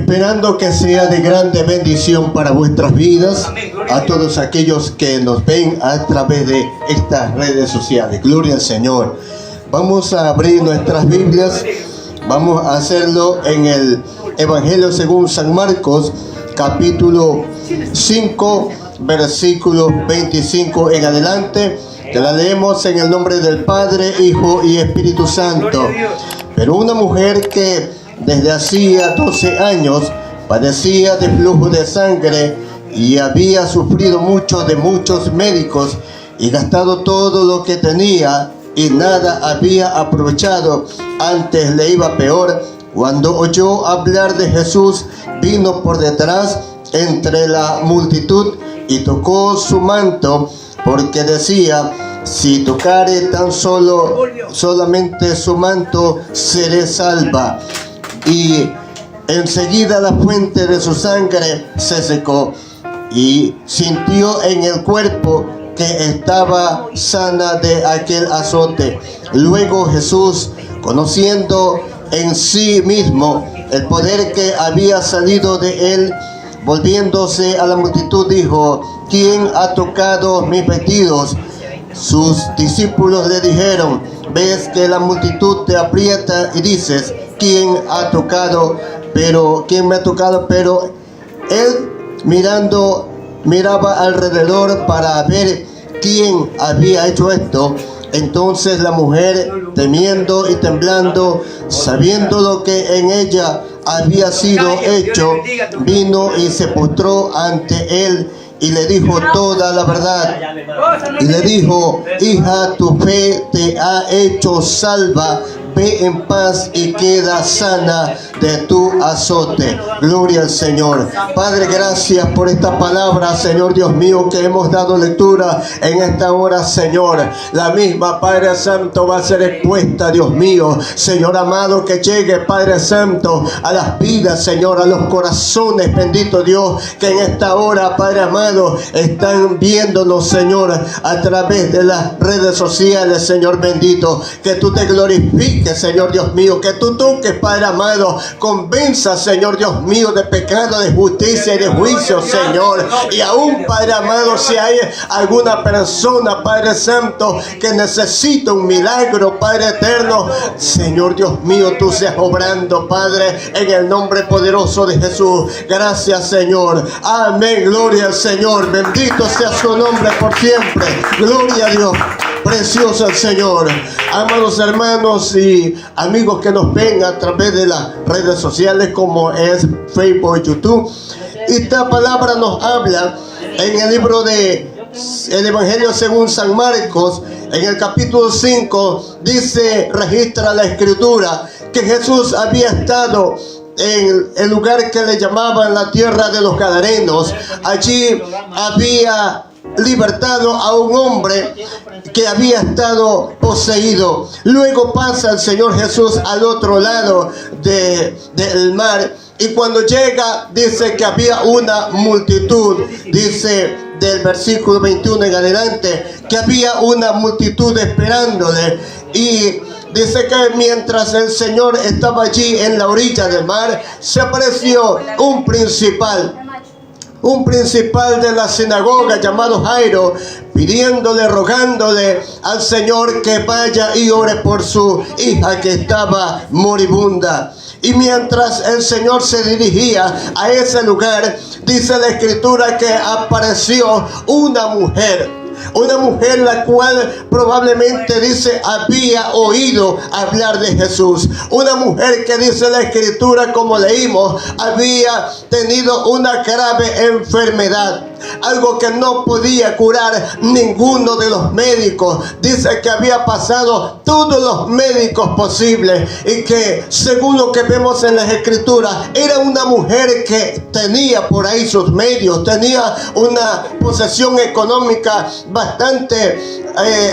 esperando que sea de grande bendición para vuestras vidas, a todos aquellos que nos ven a través de estas redes sociales. Gloria al Señor. Vamos a abrir nuestras Biblias, vamos a hacerlo en el Evangelio según San Marcos, capítulo 5, versículos 25 en adelante, que la leemos en el nombre del Padre, Hijo y Espíritu Santo. Pero una mujer que desde hacía 12 años padecía de flujo de sangre y había sufrido mucho de muchos médicos y gastado todo lo que tenía y nada había aprovechado, antes le iba peor, cuando oyó hablar de Jesús, vino por detrás entre la multitud y tocó su manto, porque decía: si tocare tan solamente su manto, seré salva. Y enseguida la fuente de su sangre se secó y sintió en el cuerpo que estaba sana de aquel azote. Luego Jesús, conociendo en sí mismo el poder que había salido de él, volviéndose a la multitud, dijo: ¿quién ha tocado mis vestidos? Sus discípulos le dijeron: ves que la multitud te aprieta y dices: ¿quién me ha tocado? Pero él miraba alrededor para ver quién había hecho esto. Entonces la mujer, temiendo y temblando, sabiendo lo que en ella había sido hecho, vino y se postró ante él y le dijo toda la verdad. Y le dijo: hija, tu fe te ha hecho salva, ve en paz y queda sana de tu azote. Gloria al Señor. Padre, gracias por esta palabra, Señor Dios mío, que hemos dado lectura en esta hora, Señor. La misma, Padre Santo, va a ser expuesta, Dios mío, Señor amado, que llegue, Padre Santo, a las vidas, Señor, a los corazones, bendito Dios, que en esta hora, Padre amado, están viéndonos, Señor, a través de las redes sociales, Señor bendito. Que tú te glorifiques, Señor Dios mío, que tú toques, Padre amado, convenza, Señor Dios mío, de pecado, de justicia y de juicio, Señor. Y aún, Padre amado, si hay alguna persona, Padre Santo, que necesita un milagro, Padre eterno, Señor Dios mío, tú seas obrando, Padre, en el nombre poderoso de Jesús. Gracias, Señor. Amén. Gloria al Señor. Bendito sea su nombre por siempre. Gloria a Dios. Precioso el Señor. Amados hermanos y amigos que nos ven a través de las redes sociales como es Facebook y YouTube, esta palabra nos habla en el libro de el Evangelio según San Marcos, en el capítulo 5, dice, registra la escritura, que Jesús había estado en el lugar que le llamaban la tierra de los Gadarenos. Allí había libertado a un hombre que había estado poseído. Luego pasa el Señor Jesús al otro lado del mar, y cuando llega dice que había una multitud. Dice del versículo 21 en adelante que había una multitud esperándole, y dice que mientras el Señor estaba allí en la orilla del mar, se apareció un principal de la sinagoga llamado Jairo, pidiéndole, rogándole al Señor que vaya y ore por su hija que estaba moribunda. Y mientras el Señor se dirigía a ese lugar, dice la escritura que apareció una mujer la cual probablemente dice había oído hablar de Jesús. Una mujer que dice la escritura, como leímos, había tenido una grave enfermedad, algo que no podía curar ninguno de los médicos. Dice que había pasado todos los médicos posibles y que, según lo que vemos en las escrituras, era una mujer que tenía por ahí sus medios, tenía una posesión económica bastante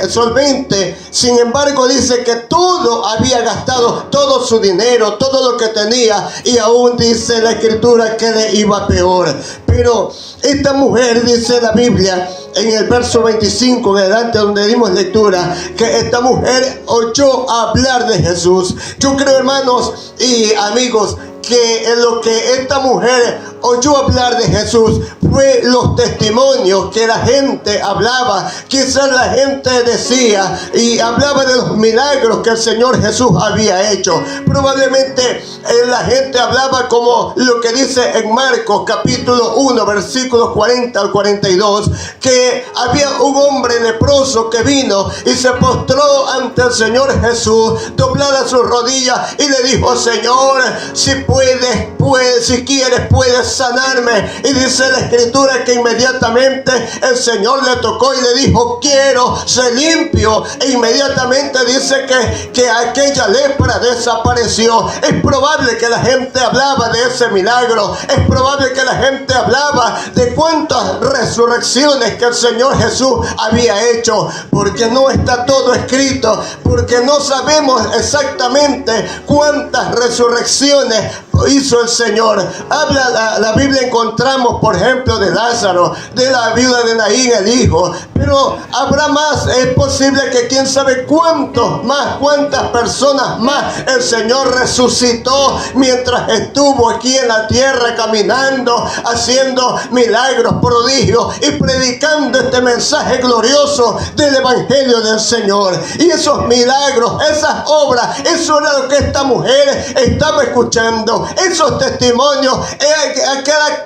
solvente. Sin embargo, dice que todo había gastado, todo su dinero, todo lo que tenía, y aún dice la escritura que le iba peor. Pero esta mujer, dice la Biblia en el verso 25 en adelante, donde dimos lectura, que esta mujer oyó hablar de Jesús. Yo creo, hermanos y amigos, que en lo que esta mujer oyó hablar de Jesús fue los testimonios que la gente hablaba. Quizás la gente decía y hablaba de los milagros que el Señor Jesús había hecho. Probablemente la gente hablaba como lo que dice en Marcos capítulo 1 versículos 40 al 42, que había un hombre leproso que vino y se postró ante el Señor Jesús, doblada sus rodillas y le dijo: Señor, si puedes, si quieres, puedes sanarme. Y dice la escritura que inmediatamente el Señor le tocó y le dijo: quiero ser limpio. E inmediatamente dice que aquella lepra desapareció. Es probable que la gente hablaba de ese milagro. Es probable que la gente hablaba de cuántas resurrecciones que el Señor Jesús había hecho, porque no está todo escrito, porque no sabemos exactamente cuántas resurrecciones hizo el Señor. Habla la Biblia, encontramos por ejemplo de Lázaro, de la viuda de Naín, el hijo, pero habrá más. Es posible que quién sabe cuántos más, cuántas personas más el Señor resucitó mientras estuvo aquí en la tierra, caminando, haciendo milagros, prodigios y predicando este mensaje glorioso del Evangelio del Señor. Y esos milagros, esas obras, eso era lo que esta mujer estaba escuchando. Esos testimonios,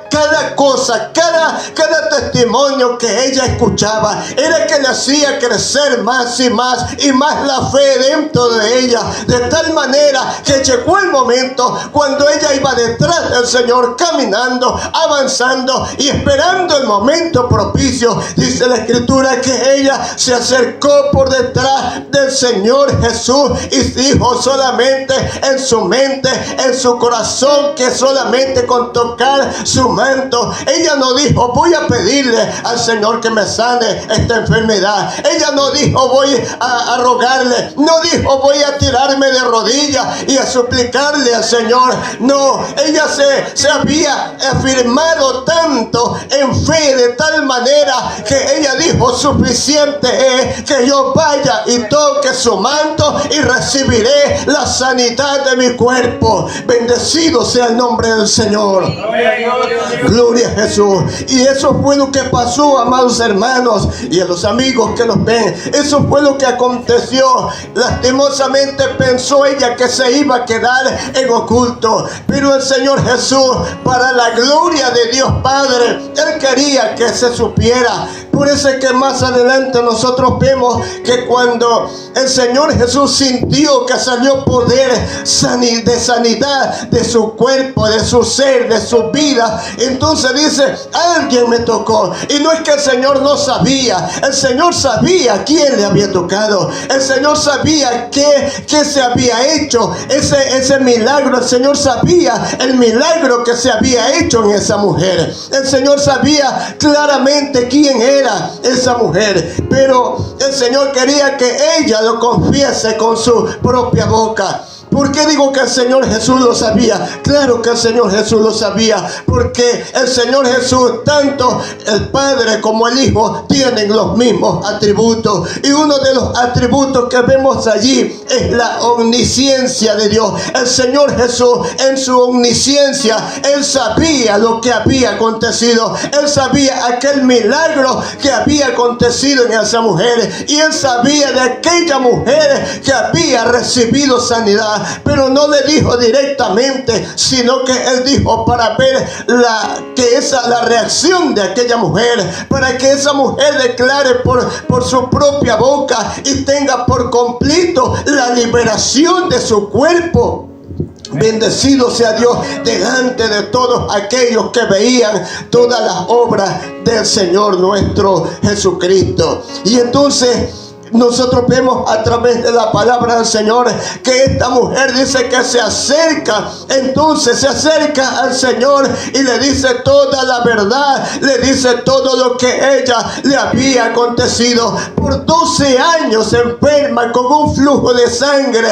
cada cosa, cada testimonio que ella escuchaba era que le hacía crecer más y más y más la fe dentro de ella, de tal manera que llegó el momento cuando ella iba detrás del Señor, caminando, avanzando y esperando el momento propicio. Dice la escritura que ella se acercó por detrás del Señor Jesús y dijo solamente en su mente, en su corazón, que solamente con tocar su manto, ella no dijo: voy a pedirle al Señor que me sane esta enfermedad. Ella no dijo: voy a rogarle. No dijo: voy a tirarme de rodillas y a suplicarle al Señor. No, ella se había afirmado tanto en fe, de tal manera que ella dijo: suficiente es que yo vaya y toque su manto y recibiré la sanidad de mi cuerpo. Bendecido sea el nombre del Señor. Gloria a Jesús. Y eso fue lo que pasó, amados hermanos y a los amigos que nos ven. Eso fue lo que aconteció. Lastimosamente pensó ella que se iba a quedar en oculto, pero el Señor Jesús, para la gloria de Dios Padre, Él quería que se supiera. Por eso es que más adelante nosotros vemos que cuando el Señor Jesús sintió que salió poder de sanidad de su cuerpo, de su ser, de su vida, entonces dice: alguien me tocó. Y no es que el Señor no sabía, el Señor sabía quién le había tocado, el Señor sabía qué se había hecho, ese milagro. El Señor sabía el milagro que se había hecho en esa mujer. El Señor sabía claramente quién era esa mujer, pero el Señor quería que ella lo confiese con su propia boca. ¿Por qué digo que el Señor Jesús lo sabía? Claro que el Señor Jesús lo sabía, porque el Señor Jesús, tanto el Padre como el Hijo, tienen los mismos atributos. Y uno de los atributos que vemos allí es la omnisciencia de Dios. El Señor Jesús, en su omnisciencia, Él sabía lo que había acontecido. Él sabía aquel milagro que había acontecido en esa mujer. Y Él sabía de aquella mujer que había recibido sanidad. Pero no le dijo directamente, sino que Él dijo para ver la reacción de aquella mujer, para que esa mujer declare por su propia boca y tenga por completo la liberación de su cuerpo. Bendecido sea Dios delante de todos aquellos que veían todas las obras del Señor nuestro Jesucristo. Y entonces nosotros vemos a través de la palabra del Señor que esta mujer dice que se acerca. Entonces se acerca al Señor y le dice toda la verdad, le dice todo lo que ella le había acontecido. Por 12 años enferma con un flujo de sangre,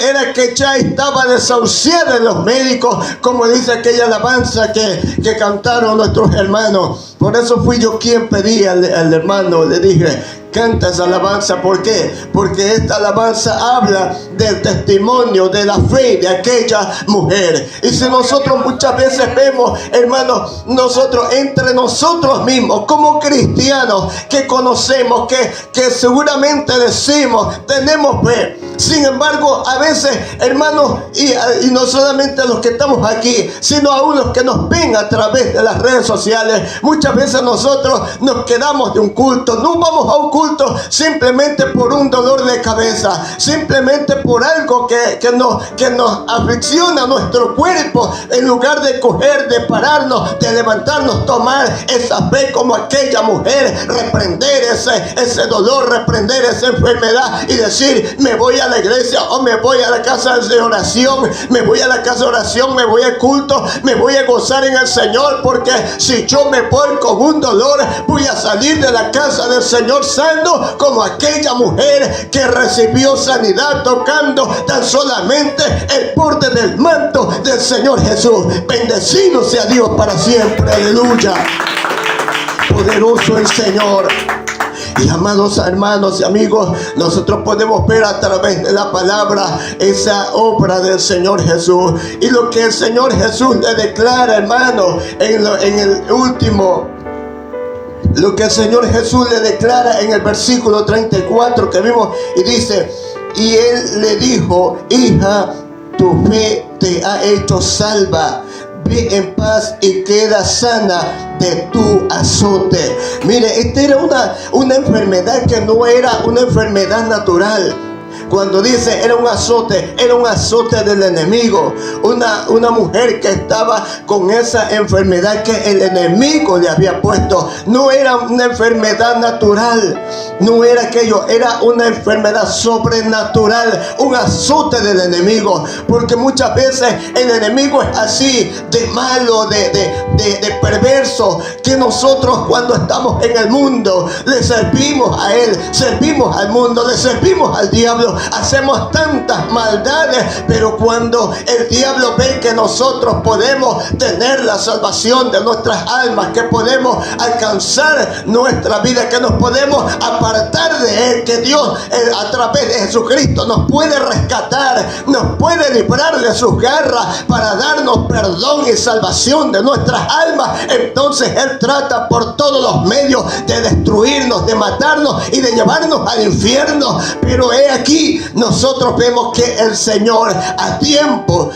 era que ya estaba desahuciada de los médicos, como dice aquella alabanza que cantaron nuestros hermanos. Por eso fui yo quien pedí al hermano, le dije, canta esa alabanza. ¿Por qué? Porque esta alabanza habla del testimonio, de la fe de aquella mujer. Y si nosotros muchas veces vemos, hermanos, nosotros entre nosotros mismos, como cristianos que conocemos, que seguramente decimos, tenemos fe. Sin embargo, a veces, hermanos, y no solamente los que estamos aquí, sino aún los que nos ven a través de las redes sociales, muchas veces nosotros nos quedamos de un culto, no vamos a un culto simplemente por un dolor de cabeza, simplemente por algo que nos aflicciona nuestro cuerpo, en lugar de coger, de pararnos, de levantarnos, tomar esa fe como aquella mujer, reprender ese dolor, reprender esa enfermedad y decir, me voy a la iglesia o me voy a la casa de oración, me voy a la casa de oración, me voy al culto, me voy a gozar en el Señor, porque si yo me voy con un dolor, voy a salir de la casa del Señor sano, como aquella mujer que recibió sanidad tocando tan solamente el borde del manto del Señor Jesús. Bendecido sea Dios para siempre, aleluya. Poderoso el Señor. Y amados hermanos y amigos, nosotros podemos ver a través de la palabra esa obra del Señor Jesús. Y lo que el Señor Jesús le declara, hermano, en el último, lo que el Señor Jesús le declara en el versículo 34 que vimos, y dice, y Él le dijo, hija, tu fe te ha hecho salva. Ve en paz y queda sana de tu azote. Mire, esta era una enfermedad que no era una enfermedad natural. Cuando dice era un azote del enemigo. Una mujer que estaba con esa enfermedad que el enemigo le había puesto. No era una enfermedad natural. No era aquello, era una enfermedad sobrenatural. Un azote del enemigo. Porque muchas veces el enemigo es así, de malo, de perverso. Que nosotros cuando estamos en el mundo, le servimos a él, servimos al mundo, le servimos al diablo. Hacemos tantas maldades, pero cuando el diablo ve que nosotros podemos tener la salvación de nuestras almas, que podemos alcanzar nuestra vida, que nos podemos apartar de él, que Dios a través de Jesucristo nos puede rescatar, nos puede librar de sus garras para darnos perdón y salvación de nuestras almas, entonces él trata por todos los medios de destruirnos, de matarnos y de llevarnos al infierno. Pero he aquí, nosotros vemos que el Señor a tiempo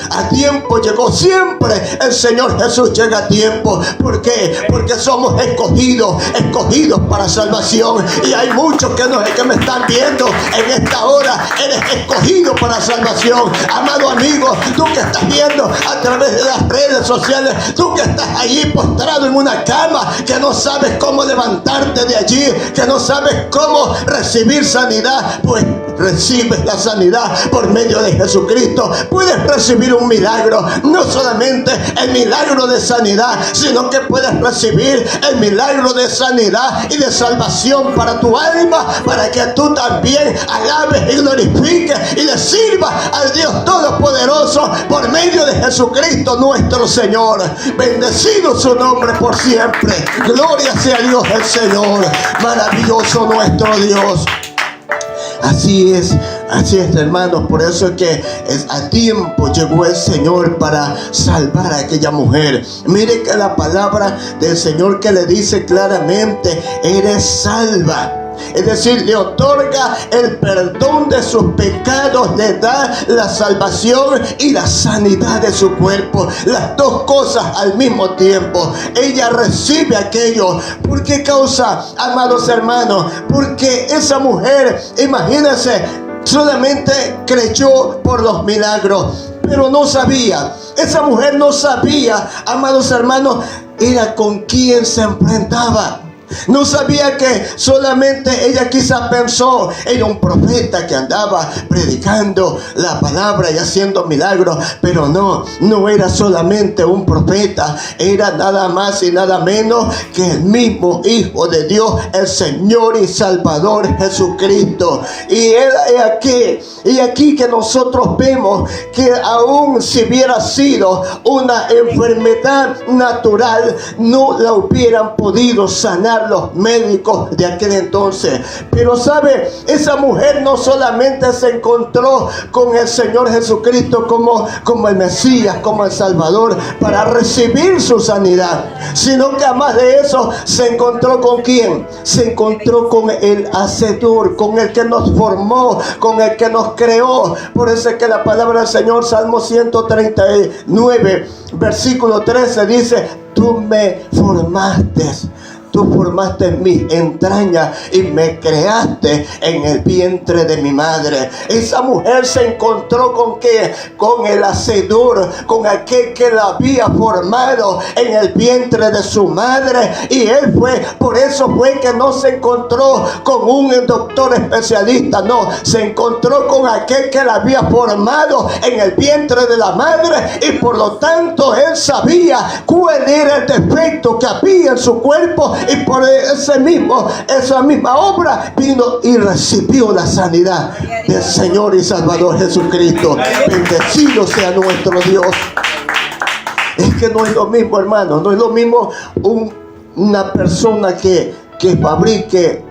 llegó. Siempre el Señor Jesús llega a tiempo. ¿Por qué? Porque somos escogidos para salvación. Y hay muchos que me están viendo en esta hora. Eres escogido para salvación. Amado amigo, tú que estás viendo a través de las redes sociales, tú que estás allí postrado en una cama, que no sabes cómo levantarte de allí, que no sabes cómo recibir sanidad, pues recibes la sanidad por medio de Jesucristo. Puedes recibir un milagro, no solamente el milagro de sanidad, sino que puedes recibir el milagro de sanidad y de salvación para tu alma, para que tú también alabes y glorifiques y le sirvas al Dios Todopoderoso por medio de Jesucristo nuestro Señor. Bendecido su nombre por siempre. Gloria sea Dios el Señor. Maravilloso nuestro Dios. Así es, hermanos. Por eso es que a tiempo llegó el Señor para salvar a aquella mujer. Mire que la palabra del Señor que le dice claramente, eres salva. Es decir, le otorga el perdón de sus pecados, le da la salvación y la sanidad de su cuerpo. Las dos cosas al mismo tiempo. Ella recibe aquello. ¿Por qué causa, amados hermanos? Porque esa mujer, imagínense, solamente creyó por los milagros, pero no sabía. Esa mujer no sabía, amados hermanos, era con quién se enfrentaba. No sabía que solamente ella quizás pensó era un profeta que andaba predicando la palabra y haciendo milagros, pero no era solamente un profeta, era nada más y nada menos que el mismo Hijo de Dios, el Señor y Salvador Jesucristo. Y aquí que nosotros vemos que aún si hubiera sido una enfermedad natural, no la hubieran podido sanar los médicos de aquel entonces. Pero sabe, esa mujer no solamente se encontró con el Señor Jesucristo como el Mesías, como el Salvador, para recibir su sanidad, sino que además de eso se encontró con ¿quién? Se encontró con el Hacedor, con el que nos formó, con el que nos creó. Por eso es que la palabra del Señor, Salmo 139, versículo 13 dice: tú me formaste. Tú formaste mis entrañas y me creaste en el vientre de mi madre. Esa mujer se encontró con ¿qué? Con el Hacedor, con aquel que la había formado en el vientre de su madre. Y por eso fue que no se encontró con un doctor especialista, no, se encontró con aquel que la había formado en el vientre de la madre, y por lo tanto él sabía cuál era el defecto que había en su cuerpo. Y por esa misma obra vino y recibió la sanidad del Señor y Salvador Jesucristo. Bendecido sea nuestro Dios. Es que no es lo mismo, hermano, no es lo mismo una persona que fabrique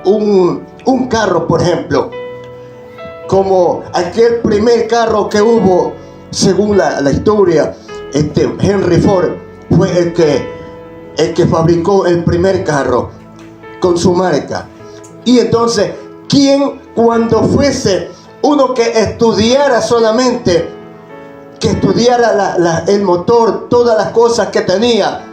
un carro, por ejemplo, como aquel primer carro que hubo, según la historia, Henry Ford fue el que fabricó el primer carro con su marca. Y entonces, ¿quién cuando fuese uno que estudiara solamente, que estudiara el motor, todas las cosas que tenía,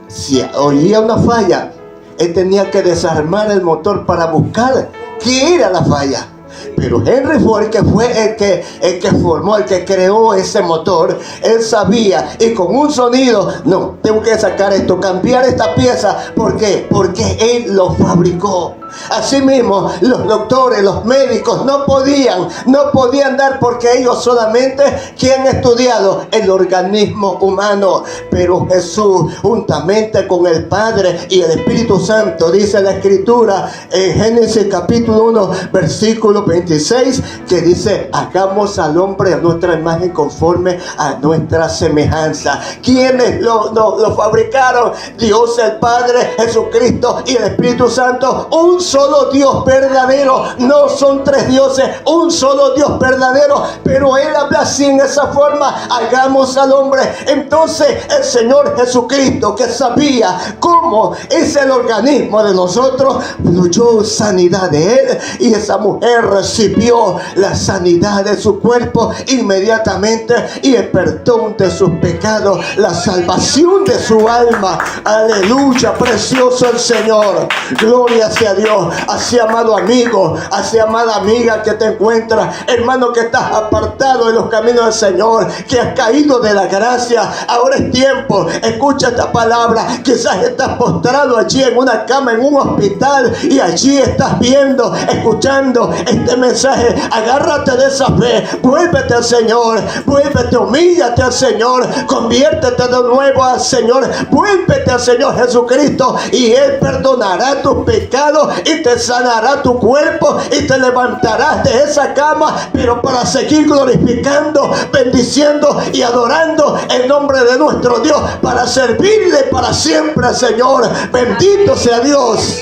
si oía una falla, él tenía que desarmar el motor para buscar qué era la falla? Pero Henry Ford, que fue el que formó, el que creó ese motor, él sabía, y con un sonido, no, tengo que sacar esto, cambiar esta pieza. ¿Por qué? Porque él lo fabricó. Asimismo, los doctores, los médicos no podían dar, porque ellos solamente que han estudiado el organismo humano. Pero Jesús, juntamente con el Padre y el Espíritu Santo, dice la Escritura en Génesis capítulo 1, versículo 26, que dice: hagamos al hombre a nuestra imagen, conforme a nuestra semejanza. ¿Quiénes lo fabricaron? Dios el Padre, Jesucristo y el Espíritu Santo. Un solo Dios verdadero, no son tres dioses, un solo Dios verdadero. Pero él habla así, en esa forma: hagamos al hombre. Entonces el Señor Jesucristo, que sabía cómo es el organismo de nosotros, fluyó sanidad de él, y esa mujer recibió la sanidad de su cuerpo inmediatamente, y el perdón de sus pecados, la salvación de su alma. Aleluya, precioso el Señor. Gloria sea Dios. Así, amado amigo, así, amada amiga que te encuentras, hermano, que estás apartado de los caminos del Señor, que has caído de la gracia, ahora es tiempo. Escucha esta palabra. Quizás estás postrado allí en una cama, en un hospital, y allí estás viendo, escuchando este mensaje. Agárrate de esa fe, vuélvete al Señor, vuélvete, humíllate al Señor, conviértete de nuevo al Señor, vuélvete al Señor Jesucristo, y Él perdonará tus pecados y te sanará tu cuerpo y te levantarás de esa cama, pero para seguir glorificando, bendiciendo y adorando el nombre de nuestro Dios, para servirle para siempre, Señor. Bendito sea Dios.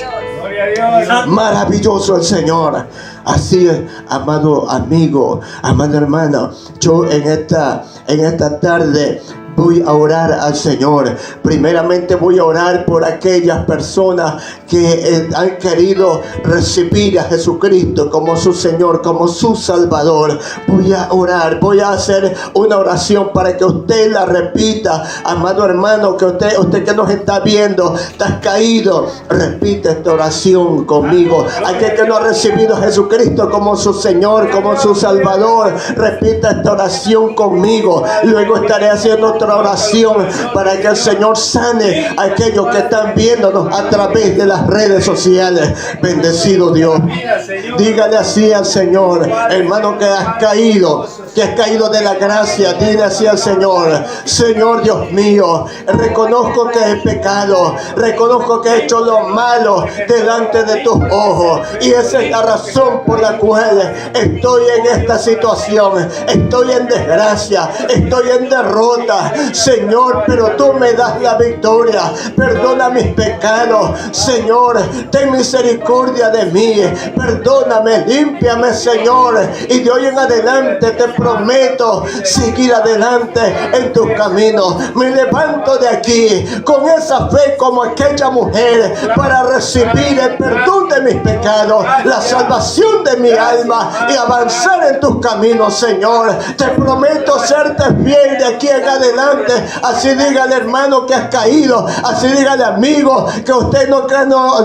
Maravilloso el Señor. Así es, amado amigo, amado hermano, yo en esta tarde voy a orar al Señor. Primeramente voy a orar por aquellas personas que han querido recibir a Jesucristo como su Señor, como su Salvador. Voy a orar, voy a hacer una oración para que usted la repita. Amado hermano, que usted que nos está viendo, estás caído, repite esta oración conmigo. Aquel que no ha recibido a Jesucristo como su Señor, como su Salvador, repita esta oración conmigo. Luego estaré haciendo otra oración para que el Señor sane a aquellos que están viéndonos a través de las redes sociales. Bendecido Dios. Dígale así al Señor, hermano, que has caído de la gracia. Dile así al Señor: Señor Dios mío, reconozco que he pecado, reconozco que he hecho lo malo delante de tus ojos, y esa es la razón por la cual estoy en esta situación, estoy en desgracia, estoy en derrota, Señor, pero tú me das la victoria. Perdona mis pecados, Señor, ten misericordia de mí, perdóname, límpiame, Señor, y de hoy en adelante te prometo seguir adelante en tus caminos. Me levanto de aquí con esa fe como aquella mujer para recibir el perdón de mis pecados, la salvación de mi alma y avanzar en tus caminos, Señor. Te prometo serte fiel de aquí en adelante. Así dígale, hermano, que has caído, así dígale, amigo, que usted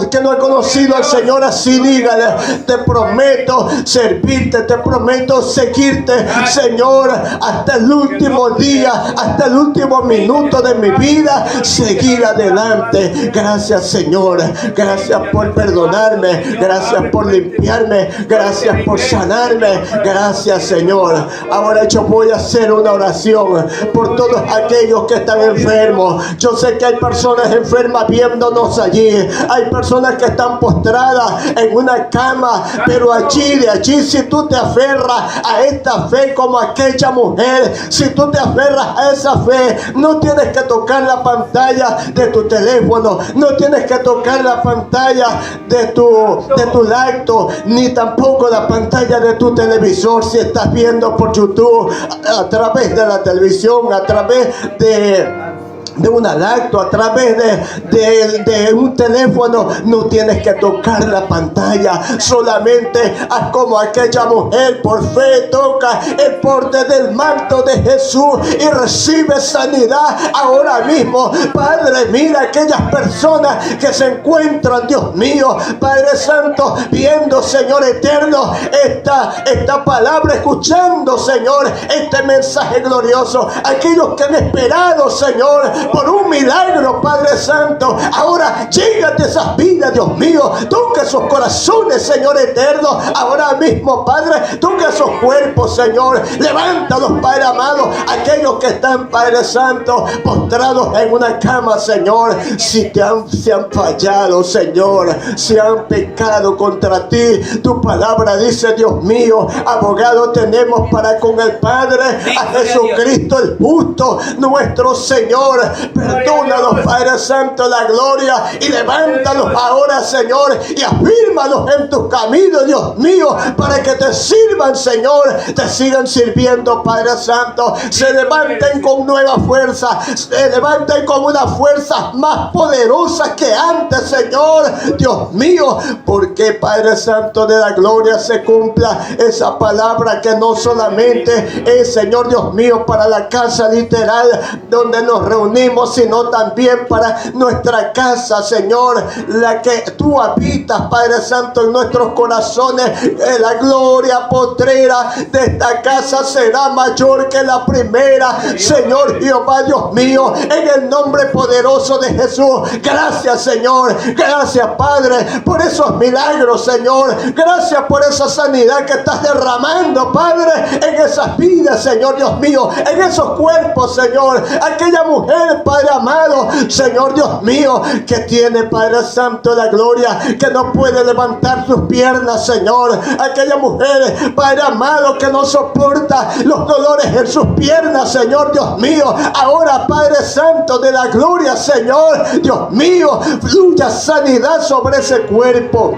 que no ha conocido al Señor, así dígale: te prometo servirte, te prometo seguirte, Señor, hasta el último día, hasta el último minuto de mi vida, seguir adelante. Gracias, Señor, gracias por perdonarme, gracias por limpiarme, gracias por sanarme, gracias, Señor. Ahora yo voy a hacer una oración por todos aquellos que están enfermos. Yo sé que hay personas enfermas viéndonos allí, hay personas que están postradas en una cama, pero de allí, si tú te aferras a esta fe como aquella mujer, si tú te aferras a esa fe, no tienes que tocar la pantalla de tu teléfono, no tienes que tocar la pantalla de tu laptop, ni tampoco la pantalla de tu televisor. Si estás viendo por YouTube, a través de la televisión, a través de una laptop, a través de un teléfono, no tienes que tocar la pantalla. Solamente haz como aquella mujer, por fe toca el borde del manto de Jesús y recibe sanidad ahora mismo. Padre, mira aquellas personas que se encuentran, Dios mío, Padre Santo, viendo, Señor eterno, esta palabra, escuchando, Señor, este mensaje glorioso. Aquellos que han esperado, Señor, por un milagro, Padre Santo, ahora llégate a esas vidas, Dios mío, toca esos corazones, Señor eterno, ahora mismo, Padre, toca esos cuerpos, Señor, levántalos, Padre amado, aquellos que están, Padre Santo, postrados en una cama, Señor, si se han fallado, Señor, si han pecado contra ti. Tu palabra dice, Dios mío, abogado tenemos para con el Padre, a Jesucristo el justo, nuestro Señor. Perdónalos, Padre Santo, la gloria, y levántalos ahora, Señor, y afírmalos en tus caminos, Dios mío, para que te sirvan, Señor, te sigan sirviendo, Padre Santo. Se levanten con nueva fuerza, se levanten con una fuerza más poderosa que antes, Señor, Dios mío, porque, Padre Santo de la gloria, se cumpla esa palabra que no solamente es, Señor Dios mío, para la casa literal donde nos reunimos, sino también para nuestra casa, Señor, la que tú habitas, Padre Santo, en nuestros corazones. La gloria postrera de esta casa será mayor que la primera, Señor Jehová, Dios mío, en el nombre poderoso de Jesús. Gracias, Señor, gracias, Padre, por esos milagros, Señor, gracias por esa sanidad que estás derramando, Padre, en esas vidas, Señor Dios mío, en esos cuerpos, Señor, aquella mujer, Padre amado, Señor Dios mío, que tiene, Padre Santo, la gloria, que no puede levantar sus piernas, Señor, aquella mujer, Padre amado, que no soporta los dolores en sus piernas, Señor Dios mío, ahora, Padre Santo de la gloria, Señor Dios mío, fluya sanidad sobre ese cuerpo,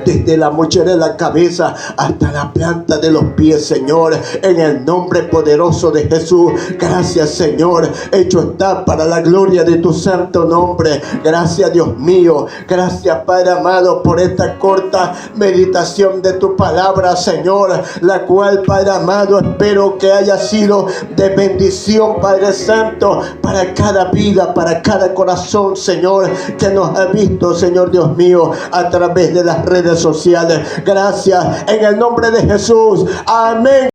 desde la mochera de la cabeza hasta la planta de los pies, Señor, en el nombre poderoso de Jesús. Gracias, Señor, hecho está para la gloria de tu santo nombre. Gracias, Dios mío, gracias, Padre amado, por esta corta meditación de tu palabra, Señor, la cual, Padre amado, espero que haya sido de bendición, Padre Santo, para cada vida, para cada corazón, Señor, que nos ha visto, Señor Dios mío, a través de las redes sociales. Gracias en el nombre de Jesús. Amén.